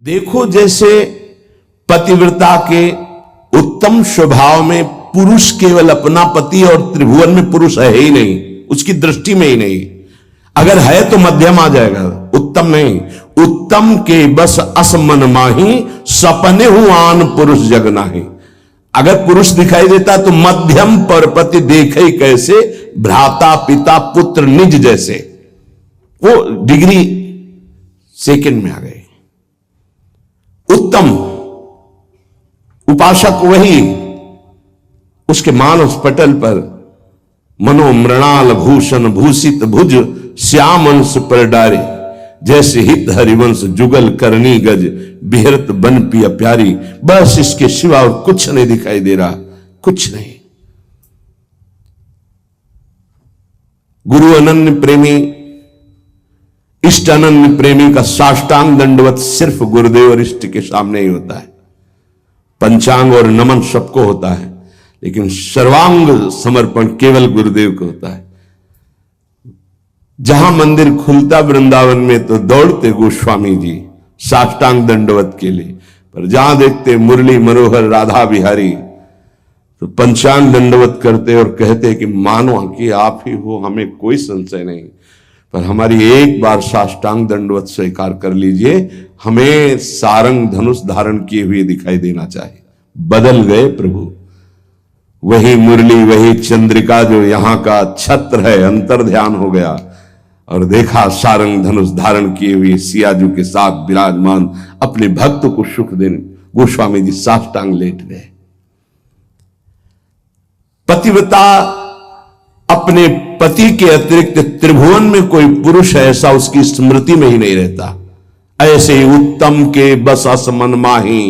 देखो जैसे पतिव्रता के उत्तम स्वभाव में पुरुष केवल अपना पति और त्रिभुवन में पुरुष है ही नहीं, उसकी दृष्टि में ही नहीं। अगर है तो मध्यम आ जाएगा, उत्तम नहीं। उत्तम के बस असमन माही सपने हुआन पुरुष जग नाही। अगर पुरुष दिखाई देता तो मध्यम परपति देखे कैसे, भ्राता पिता पुत्र निज जैसे। वो डिग्री सेकंड में आ गए। उत्तम उपासक वही, उसके मानस पटल पर मनोमृणाल भूषण भूषित भुज श्याम अंश पर डारे, जैसे हित हरिवंश जुगल करनी गज बिहरत बन पिया प्यारी। बस इसके सिवा और कुछ नहीं दिखाई दे रहा, कुछ नहीं। गुरु अनन्य प्रेमी, इष्ट अनन्य प्रेमी का साष्टांग दंडवत सिर्फ गुरुदेव और इष्ट के सामने ही होता है। पंचांग और नमन सबको होता है, लेकिन सर्वांग समर्पण केवल गुरुदेव को होता है। जहां मंदिर खुलता वृंदावन में तो दौड़ते गोस्वामी जी साष्टांग दंडवत के लिए, पर जहां देखते मुरली मनोहर राधा बिहारी तो पंचांग दंडवत करते और कहते कि मानो कि आप ही हो, हमें कोई संशय नहीं, पर हमारी एक बार साष्टांग दंडवत स्वीकार कर लीजिए, हमें सारंग धनुष धारण किए हुए दिखाई देना चाहिए। बदल गए प्रभु। वही मुरली वही चंद्रिका जो यहां का छत्र है, अंतर ध्यान हो गया और देखा सारंग धनुष धारण किए हुए सियाजू के साथ विराजमान अपने भक्त को सुख देने गोस्वामी जी साष्टांग लेट गए। पतिव्रता अपने पति के अतिरिक्त त्रिभुवन में कोई पुरुष है ऐसा उसकी स्मृति में ही नहीं रहता। ऐसे ही उत्तम के बस असमन माही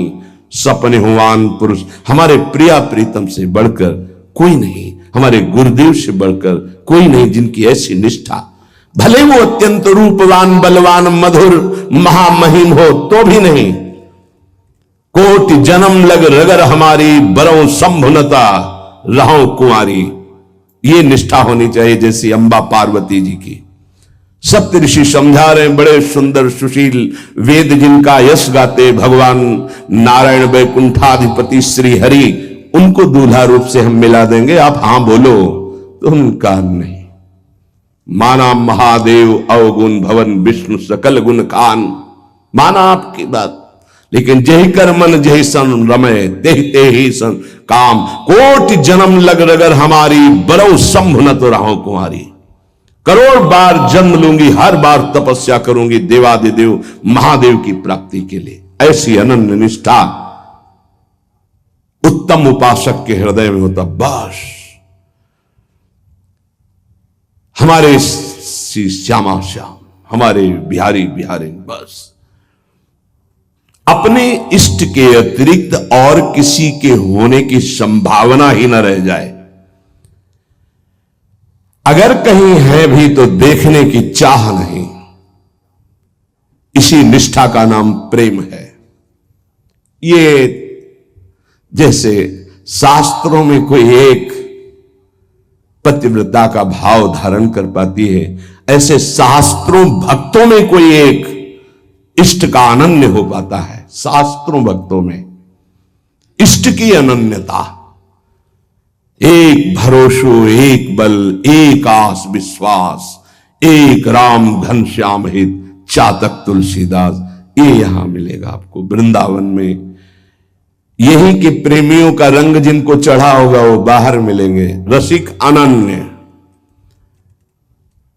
सपने हुआन पुरुष। हमारे प्रिया प्रीतम से बढ़कर कोई नहीं, हमारे गुरुदेव से बढ़कर कोई नहीं, जिनकी ऐसी निष्ठा। भले वो अत्यंत रूपवान बलवान मधुर महामहिम हो तो भी नहीं। कोटि जन्म लग रगर हमारी बरौ संभुनता रहो कुंवारी। ये निष्ठा होनी चाहिए जैसी अंबा पार्वती जी की। सप्त ऋषि समझा रहे, बड़े सुंदर सुशील वेद जिनका यश गाते भगवान नारायण वैकुंठाधिपति श्री हरि, उनको दूल्हा रूप से हम मिला देंगे, आप हां बोलो तो उनका नहीं। माना महादेव अवगुण भवन विष्णु सकल गुण खान, माना आपकी बात, लेकिन जही कर मन जही सन रमय ते ही सन काम। कोटि जन्म लग रगर हमारी बरौ संभुन तो रहो कुंवारी। करोड़ बार जन्म लूंगी, हर बार तपस्या करूंगी देवादिदेव महादेव की प्राप्ति के लिए। ऐसी अनन्य निष्ठा उत्तम उपासक के हृदय में होता। बस हमारे श्यामा श्याम, हमारे बिहारी बिहारी, बस अपने इष्ट के अतिरिक्त और किसी के होने की संभावना ही न रह जाए। अगर कहीं है भी तो देखने की चाह नहीं। इसी निष्ठा का नाम प्रेम है। ये जैसे शास्त्रों में कोई एक पतिव्रता का भाव धारण कर पाती है, ऐसे शास्त्रों भक्तों में कोई एक इष्ट का अनन्य हो पाता है। शास्त्रों भक्तों में इष्ट की अनन्यता, एक भरोसो एक बल एक आस विश्वास, एक राम घनश्याम हित चातक तुलसीदास, ये यहां मिलेगा आपको वृंदावन में। यही के प्रेमियों का रंग जिनको चढ़ा होगा वो बाहर मिलेंगे। रसिक अनन्य,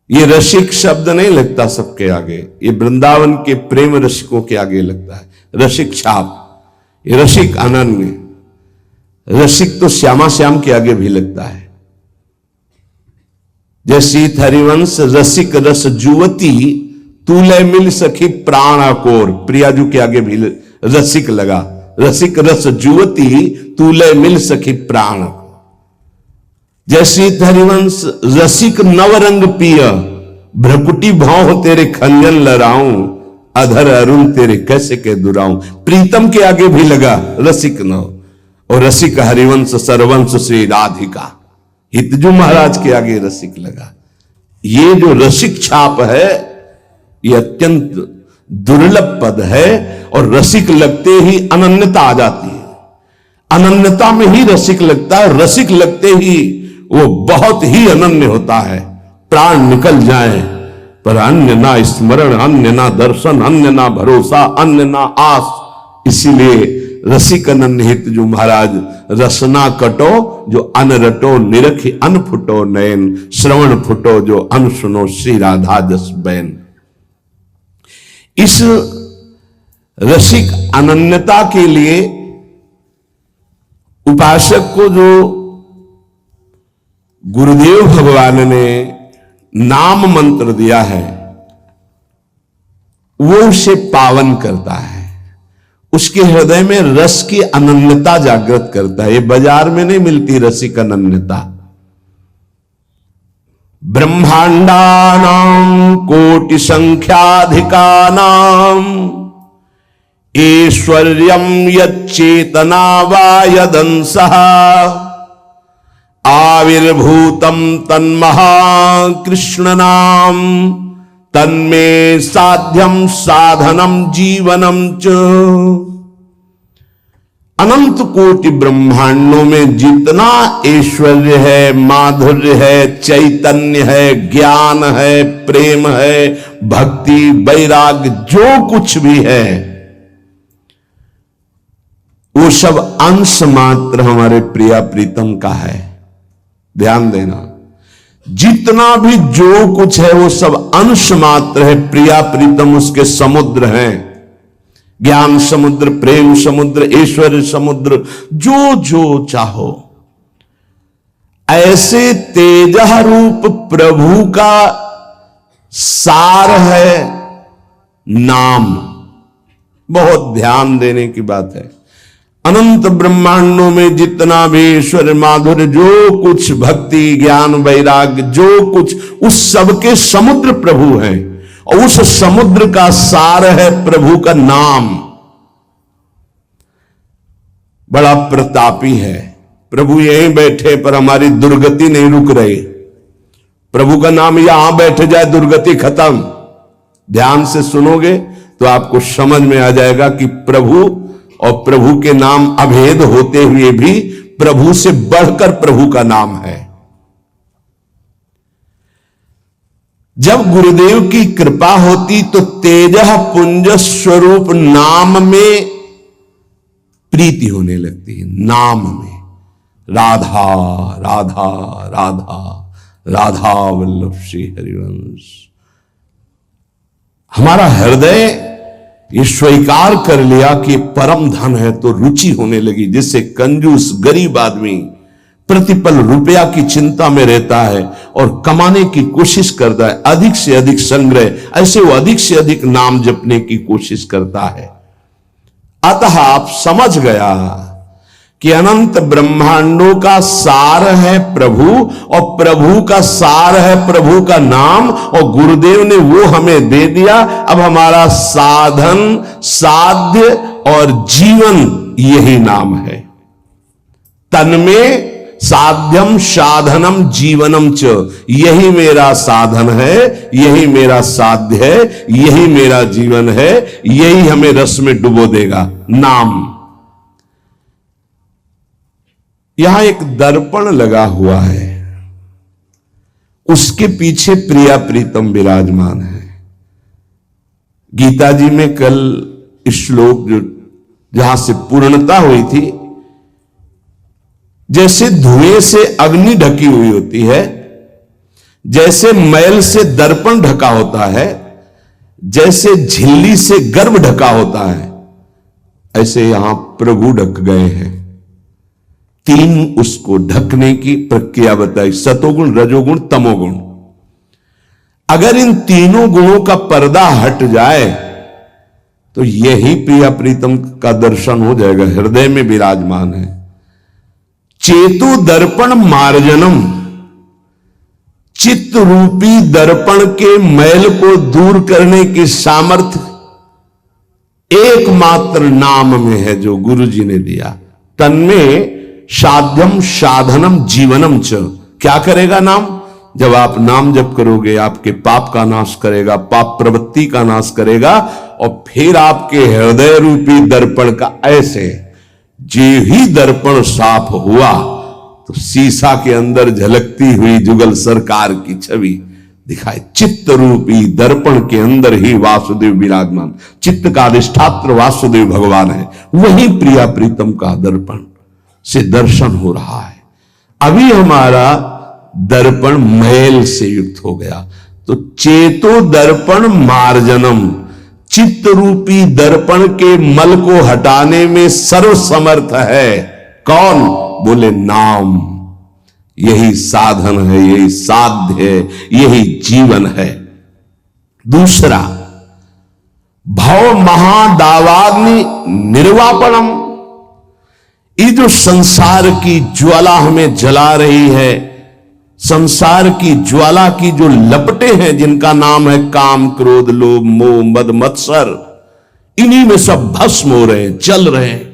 ये रसिक शब्द नहीं लगता सबके आगे, ये वृंदावन के प्रेम रसिकों के आगे लगता है। रसिक छाप, ये रसिक अनन्य। रसिक तो श्यामा श्याम के आगे भी लगता है। जैसी हरिवंश रसिक रस जुवती तूले मिल सखी प्राणाकोर, प्रियाजू के आगे भी रसिक लगा। रसिक रस जुवती तूले मिल सखी प्राण। जैसी हरिवंश रसिक नवरंग पिय भ्रकुटी भाव तेरे खंजन लड़ाऊं, अधर अरुण तेरे कैसे के दुराऊं। प्रीतम के आगे भी लगा रसिक नव, और रसिक हरिवंश सरवंश श्री राधिका। हितजू महाराज के आगे रसिक लगा। ये जो रसिक छाप है ये अत्यंत दुर्लभ पद है और रसिक लगते ही अनन्यता आ जाती है। अनन्यता में ही रसिक लगता है, रसिक लगते ही वो बहुत ही अनन्य होता है। प्राण निकल जाए पर अन्य ना स्मरण, अन्य ना दर्शन, अन्य ना भरोसा, अन्य ना आस। इसीलिए रसिक अनन्य हित जो महाराज रसना कटो जो अन रटो, निरखि अन फुटो नयन, श्रवण फुटो जो अन सुनो, श्री राधा जस बैन। इस रसिक अनन्यता के लिए उपासक को जो गुरुदेव भगवान ने नाम मंत्र दिया है वो उसे पावन करता है, उसके हृदय में रस की अनन्यता जागृत करता है। ये बाजार में नहीं मिलती रसिक अनन्यता। ब्रह्मांडानां कोटि संख्याधिकानां ऐश्वर्यं यच्चेतना वा यदंसः आविर्भूतं तन्महाकृष्णनाम तन्मे साध्यम साधनम जीवनम च। अनंत कोटि ब्रह्मांडों में जितना ऐश्वर्य है, माधुर्य है, चैतन्य है, ज्ञान है, प्रेम है, भक्ति, वैराग्य, जो कुछ भी है वो सब अंश मात्र हमारे प्रिया प्रीतम का है। ध्यान देना, जितना भी जो कुछ है वो सब अंश मात्र है। प्रिया प्रीतम उसके समुद्र हैं, ज्ञान समुद्र, प्रेम समुद्र, ऐश्वर्य समुद्र, जो जो चाहो। ऐसे तेजः रूप प्रभु का सार है नाम। बहुत ध्यान देने की बात है। अनंत ब्रह्मांडों में जितना भी ईश्वर, माधुर्य, जो कुछ भक्ति, ज्ञान, वैराग्य, जो कुछ, उस सब के समुद्र प्रभु हैं और उस समुद्र का सार है प्रभु का नाम। बड़ा प्रतापी है प्रभु। यहीं बैठे पर हमारी दुर्गति नहीं रुक रही। प्रभु का नाम यहां बैठ जाए दुर्गति खत्म। ध्यान से सुनोगे तो आपको समझ में आ जाएगा कि प्रभु और प्रभु के नाम अभेद होते हुए भी प्रभु से बढ़कर प्रभु का नाम है। जब गुरुदेव की कृपा होती तो तेजः पुंज स्वरूप नाम में प्रीति होने लगती है। नाम में राधा राधा राधा राधा वल्लभ श्री हरिवंश। हमारा हृदय ये स्वीकार कर लिया कि परम धन है तो रुचि होने लगी। जिससे कंजूस गरीब आदमी प्रतिपल रुपया की चिंता में रहता है और कमाने की कोशिश करता है, अधिक से अधिक संग्रह, ऐसे वो अधिक से अधिक नाम जपने की कोशिश करता है। अतः आप समझ गया कि अनंत ब्रह्मांडों का सार है प्रभु और प्रभु का सार है प्रभु का नाम, और गुरुदेव ने वो हमें दे दिया। अब हमारा साधन, साध्य और जीवन यही नाम है। तन्मे साध्यम साधनम जीवनम च। यही मेरा साधन है, यही मेरा साध्य है, यही मेरा जीवन है, यही हमें रस में डुबो देगा। नाम। यहां एक दर्पण लगा हुआ है, उसके पीछे प्रिया प्रीतम विराजमान है। गीता जी में कल श्लोक जो जहां से पूर्णता हुई थी, जैसे धुएं से अग्नि ढकी हुई होती है, जैसे मैल से दर्पण ढका होता है, जैसे झिल्ली से गर्भ ढका होता है, ऐसे यहां प्रभु ढक गए हैं। तीन उसको ढकने की प्रक्रिया बताई, सतोगुण, रजोगुण, तमोगुण। अगर इन तीनों गुणों का पर्दा हट जाए तो यही प्रिया प्रीतम का दर्शन हो जाएगा। हृदय में विराजमान है। चेतु दर्पण मार्जनम। चित्त रूपी दर्पण के मैल को दूर करने की सामर्थ्य एकमात्र नाम में है जो गुरु जी ने दिया। तन्मे साध्यम साधनम जीवनम च। क्या करेगा नाम? जब आप नाम जप करोगे आपके पाप का नाश करेगा, पाप प्रवृत्ति का नाश करेगा और फिर आपके हृदय रूपी दर्पण का ऐसे जे ही दर्पण साफ हुआ तो शीशा के अंदर झलकती हुई जुगल सरकार की छवि दिखाए। चित्त रूपी दर्पण के अंदर ही वासुदेव विराजमान, चित्त का अधिष्ठात्र वासुदेव भगवान है। वही प्रिया प्रीतम का दर्पण से दर्शन हो रहा है। अभी हमारा दर्पण मैल से युक्त हो गया, तो चेतो दर्पण मार्जनम, चित्त रूपी दर्पण के मल को हटाने में सर्वसमर्थ है कौन? बोले नाम। यही साधन है, यही साध्य है, यही जीवन है। दूसरा, भव महादावाग्नि निर्वापणम, ये जो संसार की ज्वाला हमें जला रही है, संसार की ज्वाला की जो लपटें हैं जिनका नाम है काम क्रोध लोभ मोह मद मत्सर, इन्हीं में सब भस्म हो रहे हैं, जल रहे हैं।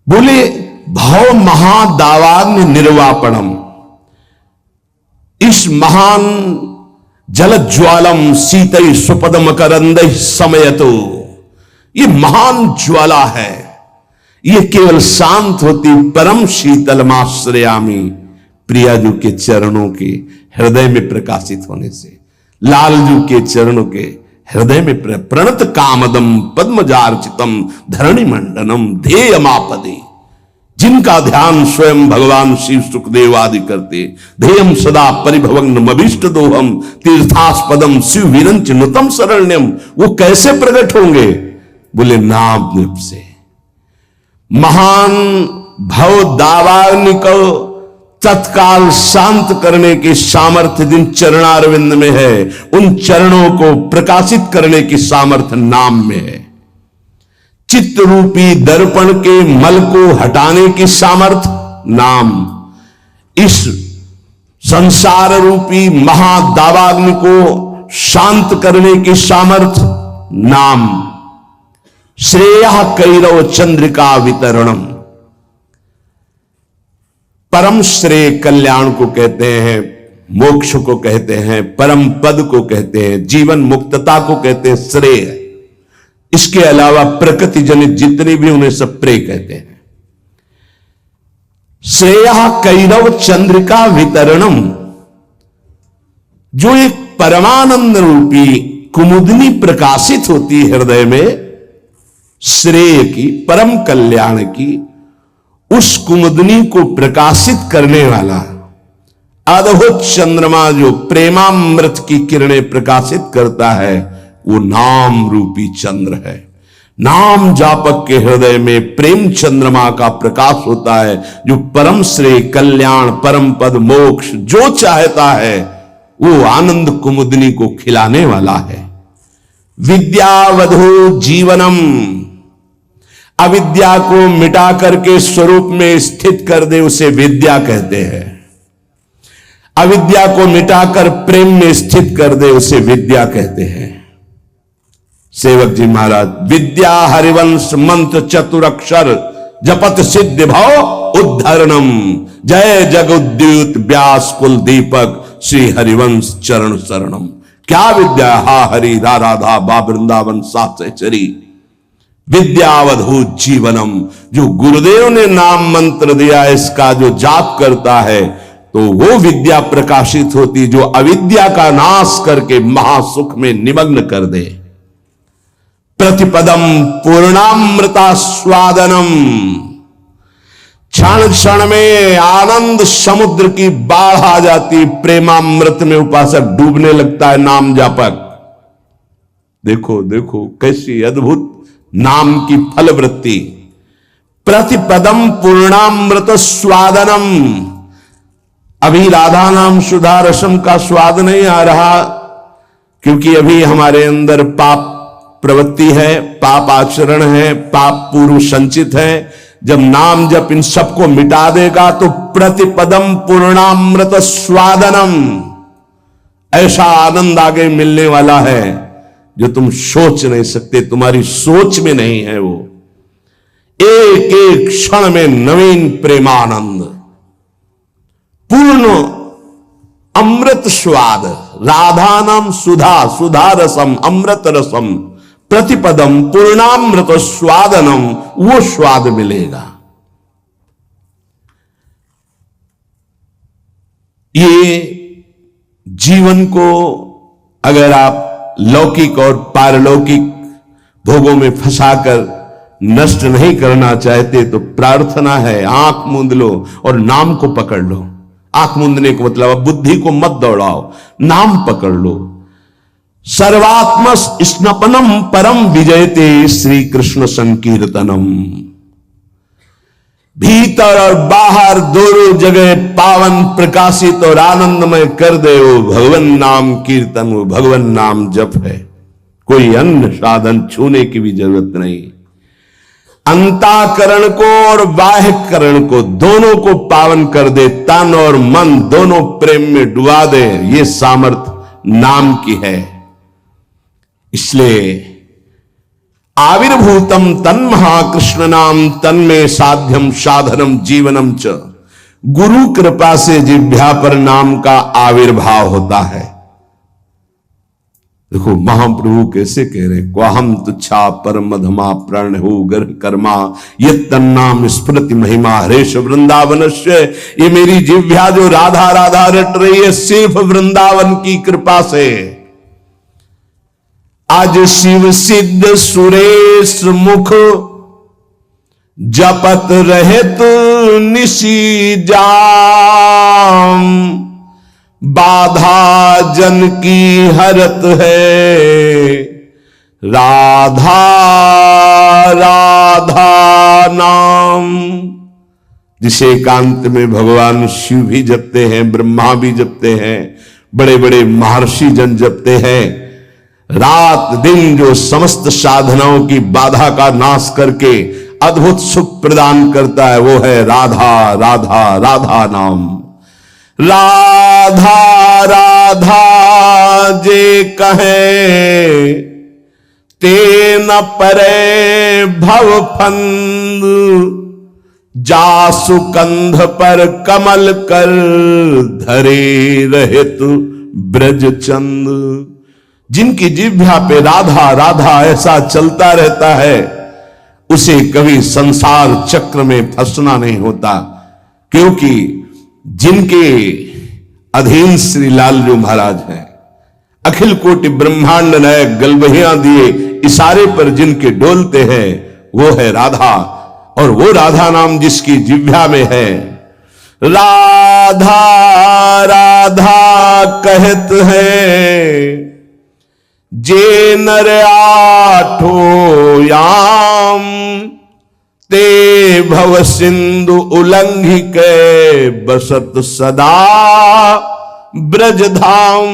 बोले भव महादावाग्नि निर्वापणम, इस महान जल ज्वालम शीतई सुपदम करंद समयतो, ये महान ज्वाला है। ये केवल शांत होती परम शीतलमाश्रयामी, प्रियाजू के चरणों के हृदय में प्रकाशित होने से, लालजू के चरणों के हृदय में प्रणत कामदम पद्मजार्चितम धरणि मंडनम ध्येयमापदे, जिनका ध्यान स्वयं भगवान शिव सुखदेव आदि करते। ध्येयम सदा परिभवग्न अभीष्ट दोहम तीर्थास्पदम शिव विरंच नुतम शरण्यम, वो कैसे प्रकट होंगे? बोले नाम से। महान भव दावाग्नि को तत्काल शांत करने की सामर्थ्य जिन चरणारविंद में है, उन चरणों को प्रकाशित करने की सामर्थ्य नाम में है। चित्त रूपी दर्पण के मल को हटाने की सामर्थ्य नाम, इस संसार रूपी महादावाग्नि को शांत करने की सामर्थ्य नाम। श्रेयः कैरव चंद्रिका वितरणम, परम श्रेय कल्याण को कहते हैं, मोक्ष को कहते हैं, परम पद को कहते हैं, जीवन मुक्तता को कहते हैं श्रेय। इसके अलावा प्रकृति जनित जितने भी उन्हें सब प्रेय कहते हैं। श्रेयः कैरव चंद्रिका वितरणम, जो एक परमानंद रूपी कुमुदनी प्रकाशित होती है हृदय में, श्रेय की, परम कल्याण की, उस कुमुदनी को प्रकाशित करने वाला अद्भुत चंद्रमा जो प्रेमामृत की किरणें प्रकाशित करता है, वो नाम रूपी चंद्र है। नाम जापक के हृदय में प्रेम चंद्रमा का प्रकाश होता है, जो परम श्रेय कल्याण परम पद मोक्ष जो चाहता है वो आनंद कुमुदनी को खिलाने वाला है। विद्यावधू जीवनम, अविद्या को मिटा करके स्वरूप में स्थित कर दे उसे विद्या कहते हैं। अविद्या को मिटाकर प्रेम में स्थित कर दे उसे विद्या कहते हैं। सेवक जी महाराज, विद्या हरिवंश मंत्र चतुरक्षर जपत सिद्ध भव उद्धरणम, जय जगुद्युत व्यास कुल दीपक श्री हरिवंश चरण शरणम। क्या विद्या? हा हरि रा राधा बा वृंदावन साचरी, विद्यावधूत जीवनम, जो गुरुदेव ने नाम मंत्र दिया इसका जो जाप करता है तो वो विद्या प्रकाशित होती, जो अविद्या का नाश करके महासुख में निमग्न कर दे। प्रतिपदम पूर्णामृता स्वादनम, क्षण क्षण में आनंद समुद्र की बाढ़ आ जाती, प्रेमामृत में उपासक डूबने लगता है नाम जापक। देखो देखो कैसी अद्भुत नाम की फलवृत्ति। प्रतिपदम पूर्णामृत स्वादनम, अभी राधा नाम सुधा रसम का स्वाद नहीं आ रहा, क्योंकि अभी हमारे अंदर पाप प्रवृत्ति है, पाप आचरण है, पाप पूर्व संचित है। जब नाम जप इन सबको मिटा देगा तो प्रतिपदम पूर्णामृत स्वादनम, ऐसा आनंद आगे मिलने वाला है जो तुम सोच नहीं सकते, तुम्हारी सोच में नहीं है। वो एक एक क्षण में नवीन प्रेमानंद, पूर्ण अमृत स्वाद, राधा नाम सुधा, सुधा रसम, अमृत रसम, प्रतिपदम पूर्णामृत स्वादनम, वो स्वाद मिलेगा। ये जीवन को अगर आप लौकिक और पारलौकिक भोगों में फंसाकर नष्ट नहीं करना चाहते तो प्रार्थना है, आंख मूंद लो और नाम को पकड़ लो। आंख मूंदने को मतलब अब बुद्धि को मत दौड़ाओ, नाम पकड़ लो। सर्वात्म स्नपनम परम विजयते श्री कृष्ण संकीर्तनम। भीतर और बाहर दोनों जगह पावन प्रकाशित और आनंदमय कर दे वो भगवन नाम कीर्तन, वो भगवन नाम जप है। कोई अन्य साधन छूने की भी जरूरत नहीं। अंतःकरण को और बाह्यकरण को दोनों को पावन कर दे, तन और मन दोनों प्रेम में डुबा दे, ये सामर्थ्य नाम की है। इसलिए आविर्भूतम तन महाकृष्ण नाम तन्मे साध्यम साधनम जीवनम च। गुरु कृपा से जिह्वा पर नाम का आविर्भाव होता है। देखो महाप्रभु कैसे कह रहे, क्वाहम तुच्छा परम धमा प्रण हो गर्भ कर्मा ये तन्नाम स्मृति महिमा हरेश वृंदावनस्य। ये मेरी जिह्वा जो राधा राधा रट रही है सिर्फ वृंदावन की कृपा से। आज शिव सिद्ध सुरेश मुख जपत रहे तो निशी जाम। बाधा जन की हरत है राधा राधा नाम। जिसे एकांत में भगवान शिव भी जपते हैं, ब्रह्मा भी जपते हैं, बड़े बड़े महर्षि जन जपते हैं। रात दिन जो समस्त साधनाओं की बाधा का नाश करके अद्भुत सुख प्रदान करता है वो है राधा राधा राधा नाम। राधा राधा जे कहे ते न परे भव फंद। जासु कंध पर कमल कर धरे रहित ब्रज चंद। जिनकी जिह्वा पे राधा राधा ऐसा चलता रहता है उसे कभी संसार चक्र में फंसना नहीं होता, क्योंकि जिनके अधीन श्री लालजू महाराज हैं, अखिल कोटि ब्रह्मांड नायक गलबहियां दिए इशारे पर जिनके डोलते हैं वो है राधा। और वो राधा नाम जिसकी जिह्वा में है, राधा राधा कहत है जे नर आठो याम। ते भव सिंधु उल्लंघि के बसत सदा ब्रज धाम।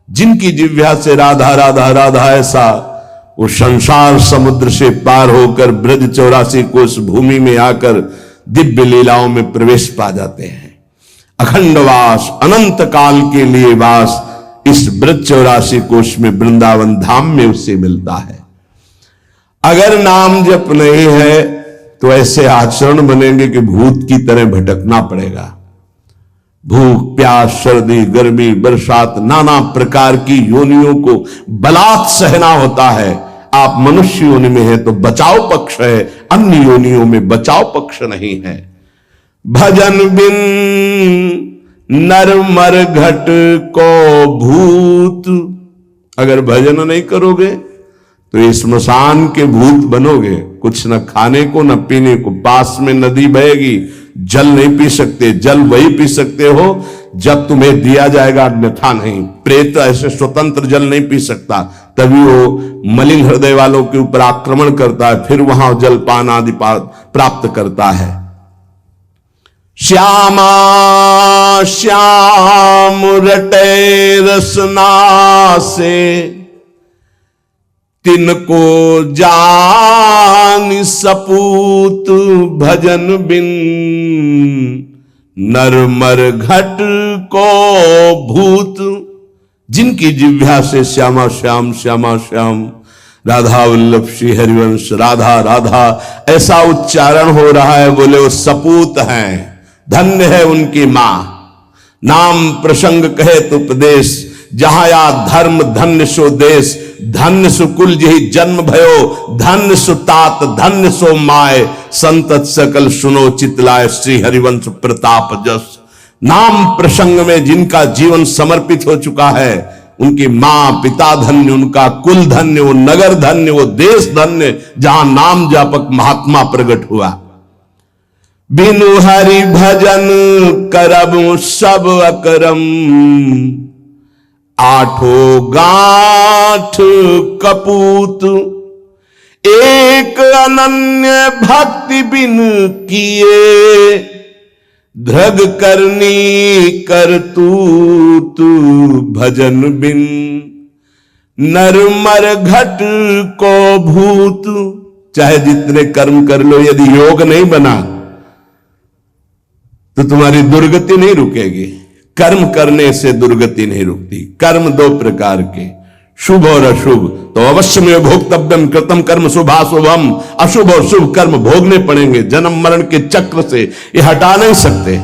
जिनकी जिह्वा से राधा राधा राधा ऐसा वो संसार समुद्र से पार होकर ब्रज 84 कोस भूमि में आकर दिव्य लीलाओं में प्रवेश पा जाते हैं। अखंड वास, अनंत काल के लिए वास इस ब्रज 84 कोष में वृंदावन धाम में उससे मिलता है। अगर नाम जप नहीं है तो ऐसे आचरण बनेंगे कि भूत की तरह भटकना पड़ेगा। भूख प्यास सर्दी गर्मी बरसात नाना प्रकार की योनियों को बलात् सहना होता है। आप मनुष्य योनि में है तो बचाव पक्ष है, अन्य योनियों में बचाव पक्ष नहीं है। भजन बिन नर मर घट को भूत। अगर भजन नहीं करोगे तो ये स्मशान के भूत बनोगे। कुछ न खाने को न पीने को, पास में नदी बहेगी, जल नहीं पी सकते। जल वही पी सकते हो जब तुम्हें दिया जाएगा, अन्यथा नहीं। प्रेत ऐसे स्वतंत्र जल नहीं पी सकता, तभी वो मलिन हृदय वालों के ऊपर आक्रमण करता है, फिर वहां जलपान आदि प्राप्त करता है। श्यामा श्याम रटे रसना से तिनको जान सपूत। भजन बिन नरमर घट को भूत। जिनकी जिह्वा से श्यामा श्याम श्यामा श्याम राधा वल्लभ श्री हरिवंश राधा राधा ऐसा उच्चारण हो रहा है, बोले वो सपूत हैं, धन्य है उनकी मां। नाम प्रसंग कहे तो उपदेश, जहां या धर्म धन्य सो देश, धन्य सुकुल जही जन्म भयो, धन्य सुतात धन्य सो माय, संतत सकल सुनो चितलाय, श्री हरिवंश प्रताप जस। नाम प्रसंग में जिनका जीवन समर्पित हो चुका है, उनकी मां पिता धन्य, उनका कुल धन्य, वो नगर धन्य, वो देश धन्य, जहां नाम जापक महात्मा प्रकट हुआ। बिनु हरि भजन करब सब अकरम, आठों गांठ कपूत, एक अनन्य भक्ति बिन किए, ध्रग करनी करतूत भजन बिन, नरमर घट को भूत। चाहे जितने कर्म कर लो, यदि योग नहीं बना तो तुम्हारी दुर्गति नहीं रुकेगी। कर्म करने से दुर्गति नहीं रुकती। कर्म दो प्रकार के, शुभ और अशुभ। तो अवश्य में भोक्तव्यम कृतम कर्म शुभाशुभम, अशुभ और शुभ कर्म भोगने पड़ेंगे। जन्म मरण के चक्र से ये हटा नहीं सकते।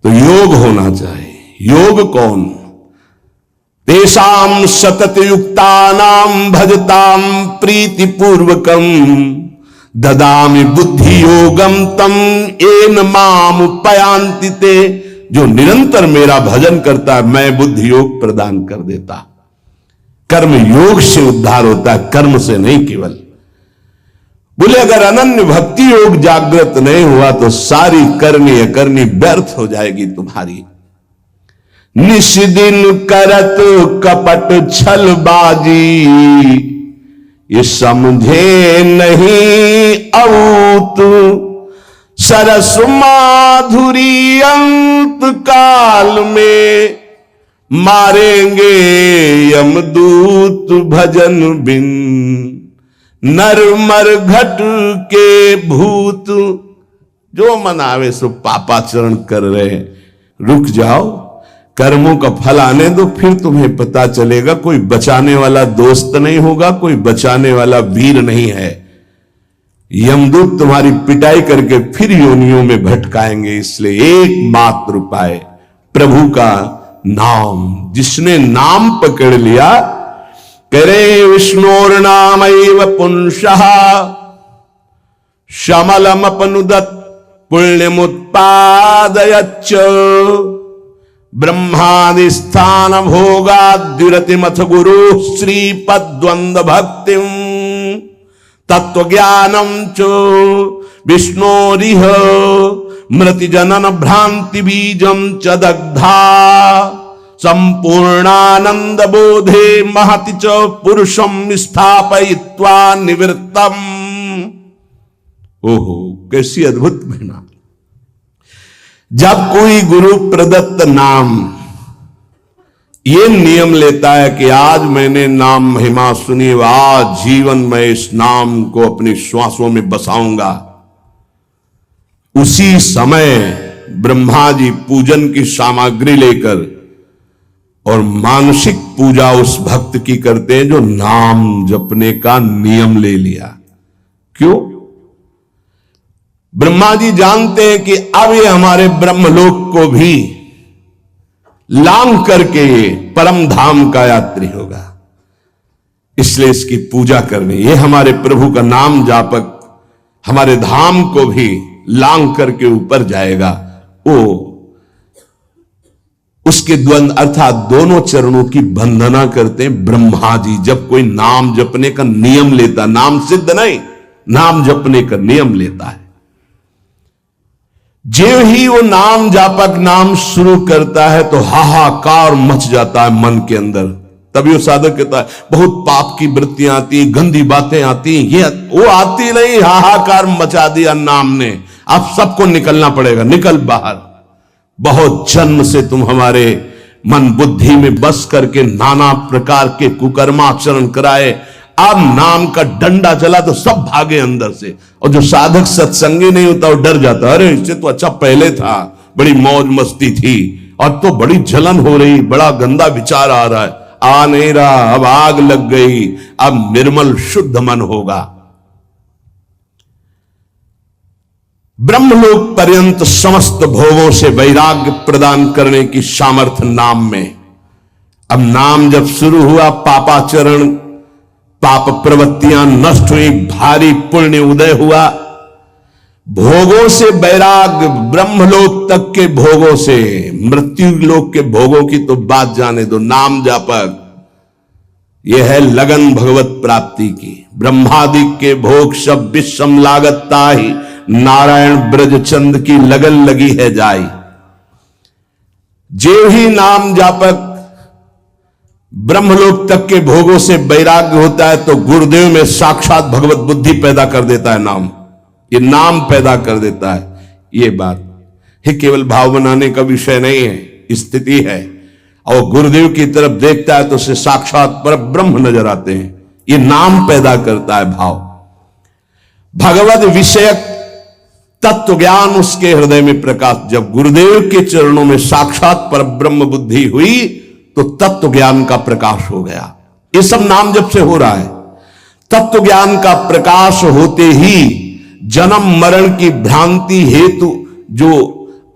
तो योग होना चाहिए। योग कौन? तेषाम सतत युक्तानाम भजताम प्रीति पूर्वकम, ददामि बुद्धि योगम तम येन माम उपयांति ते। जो निरंतर मेरा भजन करता है, मैं बुद्धि योग प्रदान कर देता। कर्म योग से उद्धार होता है, कर्म से नहीं केवल। बोले अगर अनन्य भक्ति योग जागृत नहीं हुआ तो सारी करनी अकरनी व्यर्थ हो जाएगी तुम्हारी। निश दिन करत कपट छलबाजी, ये समझे नहीं औत, सरस माधुरी अंत काल में, मारेंगे यमदूत भजन बिन, नरमर घट के भूत। जो मन आवे सो पापाचरण कर रहे, रुक जाओ, कर्मों का फल आने दो, फिर तुम्हें पता चलेगा। कोई बचाने वाला दोस्त नहीं होगा, कोई बचाने वाला वीर नहीं है। यमदूत तुम्हारी पिटाई करके फिर योनियों में भटकाएंगे। इसलिए एकमात्र उपाय प्रभु का नाम। जिसने नाम पकड़ लिया, करे विष्णोर नामैव पुंसः, शमलमपनुदत् पुण्यमुत्पादयच्च, ब्रह्मादि स्थान भोगाद्युरतिमथ गुरु श्रीपद्वंद भक्तिम, तत्व ज्ञानम च विष्णोरिह मृति जनन भ्रांति बीजम च दग्धा, संपूर्णानंद बोधे महति च पुरुषम स्थापयित्वा निवृत्तम। ओहो, कैसी अद्भुत महिमा। जब कोई गुरु प्रदत्त नाम ये नियम लेता है कि आज मैंने नाम महिमा सुनी, आज जीवन में इस नाम को अपनी श्वासों में बसाऊंगा, उसी समय ब्रह्मा जी पूजन की सामग्री लेकर और मानसिक पूजा उस भक्त की करते हैं जो नाम जपने का नियम ले लिया। क्यों? ब्रह्मा जी जानते हैं कि अब ये हमारे ब्रह्मलोक को भी लांघ करके ये परम धाम का यात्री होगा, इसलिए इसकी पूजा करनी। ये हमारे प्रभु का नाम जापक हमारे धाम को भी लांघ करके ऊपर जाएगा। वो उसके द्वंद अर्थात दोनों चरणों की वंदना करते हैं ब्रह्मा जी। जब कोई नाम जपने का नियम लेता, नाम सिद्ध नहीं, नाम जपने का नियम लेता है, जो ही वो नाम जापक नाम शुरू करता है तो हाहाकार मच जाता है मन के अंदर। तभी वो साधक कहता है बहुत पाप की वृत्तियां आती, गंदी बातें आती, ये वो आती नहीं, हाहाकार मचा दिया नाम ने। अब सबको निकलना पड़ेगा, निकल बाहर। बहुत जन्म से तुम हमारे मन बुद्धि में बस करके नाना प्रकार के कुकर्माचरण कराए, अब नाम का डंडा चला तो सब भागे अंदर से। और जो साधक सत्संगी नहीं होता वो डर जाता, अरे इससे तो अच्छा पहले था, बड़ी मौज मस्ती थी, अब तो बड़ी जलन हो रही, बड़ा गंदा विचार आ रहा है। आ नहीं रहा, अब आग लग गई, अब निर्मल शुद्ध मन होगा। ब्रह्मलोक पर्यंत समस्त भोगों से वैराग्य प्रदान करने की सामर्थ्य नाम में। अब नाम जब शुरू हुआ, पापाचरण, पाप प्रवृत्तियां नष्ट हुई, भारी पुण्य उदय हुआ, भोगों से वैराग्य, ब्रह्मलोक तक के भोगों से, मृत्यु लोक के भोगों की तो बात जाने दो। नाम जापक यह है लगन भगवत प्राप्ति की। ब्रह्मादि के भोग सब विषम लागता ही, नारायण ब्रजचंद की लगन लगी है जाई। जे ही नाम जापक ब्रह्मलोक तक के भोगों से वैराग्य होता है तो गुरुदेव में साक्षात भगवत बुद्धि पैदा कर देता है। नाम, ये नाम पैदा कर देता है। ये बात है, केवल भाव बनाने का विषय नहीं है, स्थिति है। और गुरुदेव की तरफ देखता है तो उसे साक्षात पर ब्रह्म नजर आते हैं। ये नाम पैदा करता है भाव। भगवत विषयक तत्व ज्ञान उसके हृदय में प्रकाश। जब गुरुदेव के चरणों में साक्षात पर ब्रह्म बुद्धि हुई तो तत्व ज्ञान का प्रकाश हो गया। ये सब नाम जब से हो रहा है, तत्व ज्ञान का प्रकाश होते ही जन्म मरण की भ्रांति हेतु जो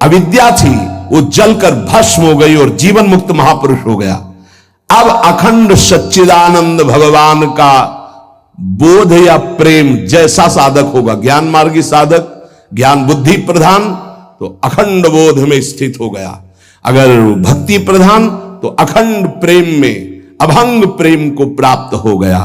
अविद्या थी वो जलकर भस्म हो गई और जीवन मुक्त महापुरुष हो गया। अब अखंड सच्चिदानंद भगवान का बोध या प्रेम जैसा साधक होगा, ज्ञान मार्गी साधक, ज्ञान बुद्धि प्रधान, तो अखंड बोध में स्थित हो गया। अगर भक्ति प्रधान तो अखंड प्रेम में, अभंग प्रेम को प्राप्त हो गया।